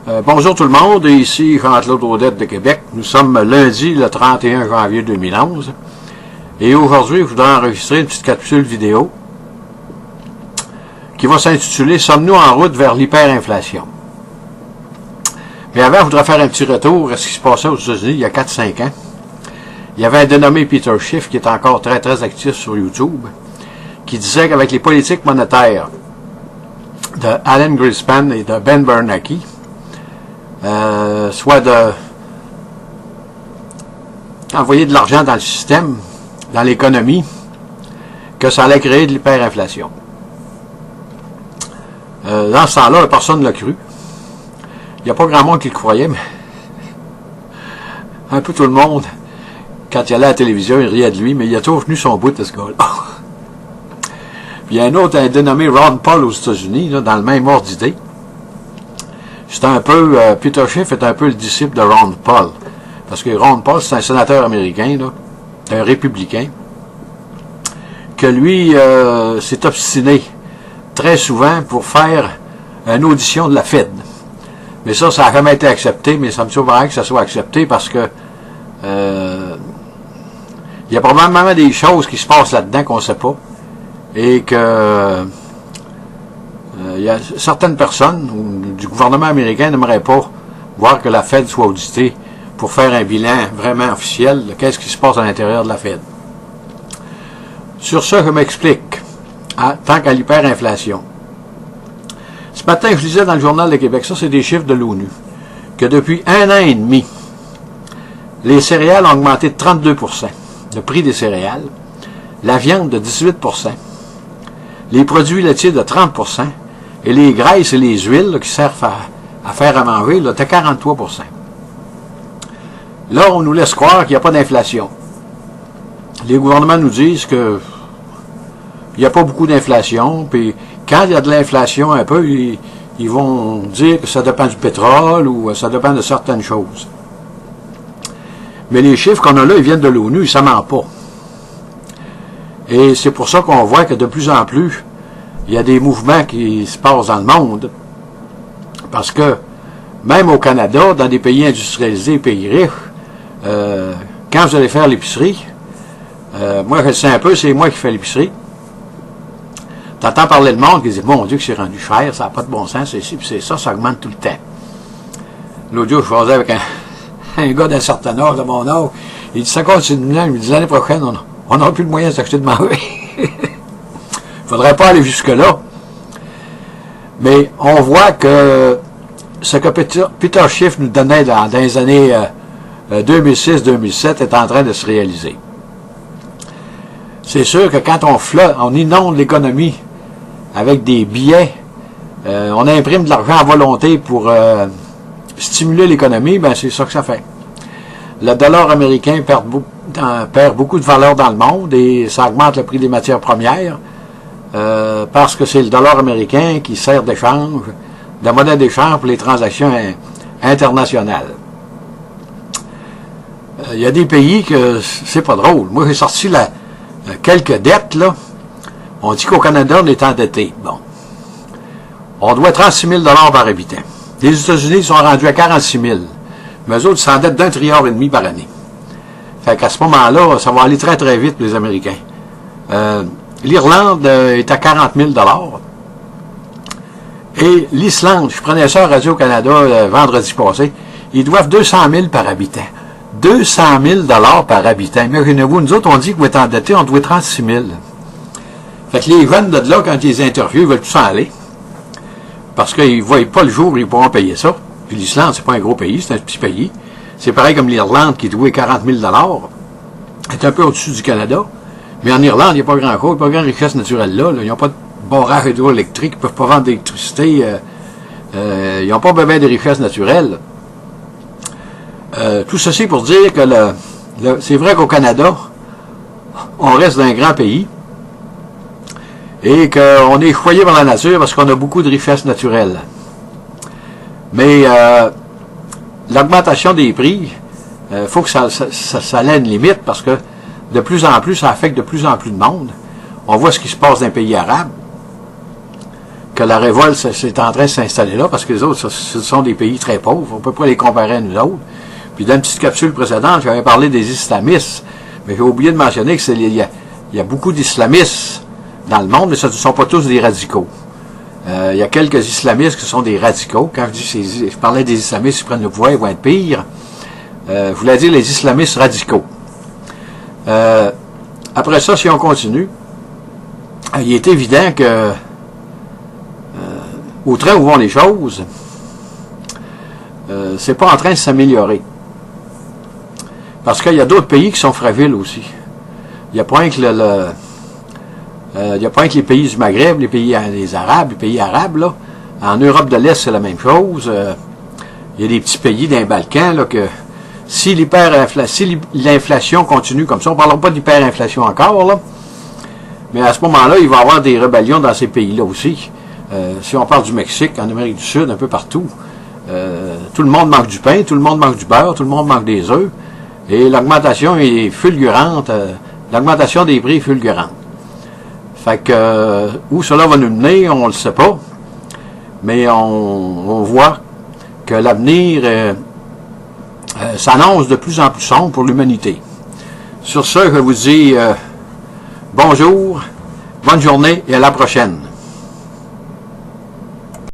Bonjour tout le monde, ici Jean-Claude Audette de Québec. Nous sommes lundi le 31 janvier 2011 et aujourd'hui je voudrais enregistrer une petite capsule vidéo qui va s'intituler « Sommes-nous en route vers l'hyperinflation ?» Mais avant, je voudrais faire un petit retour à ce qui se passait aux États-Unis il y a 4-5 ans. Il y avait un dénommé Peter Schiff qui est encore très actif sur YouTube qui disait qu'avec les politiques monétaires de Alan Greenspan et de Ben Bernanke, soit d'envoyer de l'argent dans le système, dans l'économie, que ça allait créer de l'hyperinflation. Dans ce temps-là, personne ne l'a cru. Il n'y a pas grand monde qui le croyait, mais un peu tout le monde, quand il allait à la télévision, il riait de lui, mais il a toujours tenu son bout de ce gars-là. Puis il y a un autre, un dénommé Ron Paul aux États-Unis, là, dans le même ordre d'idée. C'est un peu, Peter Schiff est un peu le disciple de Ron Paul. Parce que Ron Paul, c'est un sénateur américain, là, un républicain, que lui s'est obstiné très souvent pour faire une audition de la Fed. Mais ça n'a jamais été accepté, mais ça me surprend que ça soit accepté parce que il y a probablement des choses qui se passent là-dedans qu'on ne sait pas. Et que il y a certaines personnes du gouvernement américain n'aimeraient pas voir que la Fed soit auditée pour faire un bilan vraiment officiel de qu'est-ce qui se passe à l'intérieur de la Fed. Sur ce, je m'explique. Tant qu'à l'hyperinflation. Ce matin, je lisais dans le Journal de Québec, ça c'est des chiffres de l'ONU, que depuis 1 an et demi, les céréales ont augmenté de 32%, le prix des céréales, la viande de 18%, les produits laitiers de 30%, et les graisses et les huiles là, qui servent à faire à manger, là, de 43%. Là, on nous laisse croire qu'il n'y a pas d'inflation. Les gouvernements nous disent que il n'y a pas beaucoup d'inflation, puis quand il y a de l'inflation un peu, ils vont dire que ça dépend du pétrole ou ça dépend de certaines choses. Mais les chiffres qu'on a là, ils viennent de l'ONU, ça ne ment pas. Et c'est pour ça qu'on voit que de plus en plus, il y a des mouvements qui se passent dans le monde. Parce que, même au Canada, dans des pays industrialisés, pays riches, quand vous allez faire l'épicerie, moi je le sais un peu, c'est moi qui fais l'épicerie. T'entends parler le monde qui dit, mon Dieu, que c'est rendu cher, ça n'a pas de bon sens, c'est ci, puis c'est ça, ça augmente tout le temps. L'autre jour, je faisais avec un gars d'un certain âge, de mon âge, il dit, ça continue, il me dit, l'année prochaine, on n'aura plus de moyens d'acheter de manger. Il ne faudrait pas aller jusque-là. Mais on voit que ce que Peter Schiff nous donnait dans les années 2006-2007 est en train de se réaliser. C'est sûr que quand on inonde l'économie avec des billets, on imprime de l'argent à volonté pour stimuler l'économie, ben c'est ça que ça fait. Le dollar américain perd beaucoup de valeur dans le monde et ça augmente le prix des matières premières parce que c'est le dollar américain qui sert d'échange, de monnaie d'échange pour les transactions internationales. Il y a des pays que c'est pas drôle. Moi, j'ai sorti quelques dettes, là. On dit qu'au Canada, on est endetté. Bon. On doit 36 000 $ par habitant. Les États-Unis sont rendus à 46 000. Mais eux autres s'endettent d'1,5 trillion par année. Fait qu'à ce moment-là, ça va aller très vite pour les Américains. L'Irlande est à 40 000 $. Et l'Islande, je prenais ça à Radio-Canada vendredi passé, ils doivent 200 000 par habitant. 200 000 $ par habitant. Imaginez-vous, nous autres, on dit qu'on est endettés, on doit 36 000. Fait que les jeunes de là, quand ils les interviewent, ils veulent tous en aller. Parce qu'ils ne voient pas le jour où ils pourront payer ça. Puis l'Islande, c'est pas un gros pays, c'est un petit pays. C'est pareil comme l'Irlande qui doit 40 000 $. C'est un peu au-dessus du Canada. Mais en Irlande, il n'y a pas grand-chose, il n'y a pas grand richesse naturelle là. Ils n'ont pas de barrage hydroélectrique, ils ne peuvent pas vendre d'électricité. Ils n'ont pas besoin de richesses naturelles. Tout ceci pour dire que c'est vrai qu'au Canada, on reste un grand pays et qu'on est choyé par la nature parce qu'on a beaucoup de richesses naturelles. Mais l'augmentation des prix, faut que ça ait une limite parce que de plus en plus, ça affecte de plus en plus de monde. On voit ce qui se passe dans les pays arabes. que la révolte c'est en train de s'installer là, parce que les autres, ce sont des pays très pauvres. On ne peut pas les comparer à nous autres. Puis dans une petite capsule précédente, j'avais parlé des islamistes, mais j'ai oublié de mentionner qu'il y a beaucoup d'islamistes dans le monde, mais ce ne sont pas tous des radicaux. Il y a quelques islamistes qui sont des radicaux. Quand je parlais des islamistes qui prennent le pouvoir, ils vont être pires. Je voulais dire les islamistes radicaux. Après ça, si on continue, il est évident que au train où vont les choses, c'est pas en train de s'améliorer. Parce qu'il y a d'autres pays qui sont fragiles aussi. Il n'y a pas rien que il n'y a pas que les pays du Maghreb, les Arabes, les pays arabes, là. En Europe de l'Est, c'est la même chose. Il y a des petits pays dans les Balkans, là, que si l'inflation continue comme ça, on ne parlera pas d'hyperinflation encore, là, mais à ce moment-là, il va y avoir des rébellions dans ces pays-là aussi. Si on parle du Mexique, en Amérique du Sud, un peu partout, tout le monde manque du pain, tout le monde manque du beurre, tout le monde manque des œufs, et l'augmentation est fulgurante, l'augmentation des prix est fulgurante. Fait que, où cela va nous mener, on ne le sait pas, mais on voit que l'avenir s'annonce de plus en plus sombre pour l'humanité. Sur ce, je vous dis bonjour, bonne journée et à la prochaine.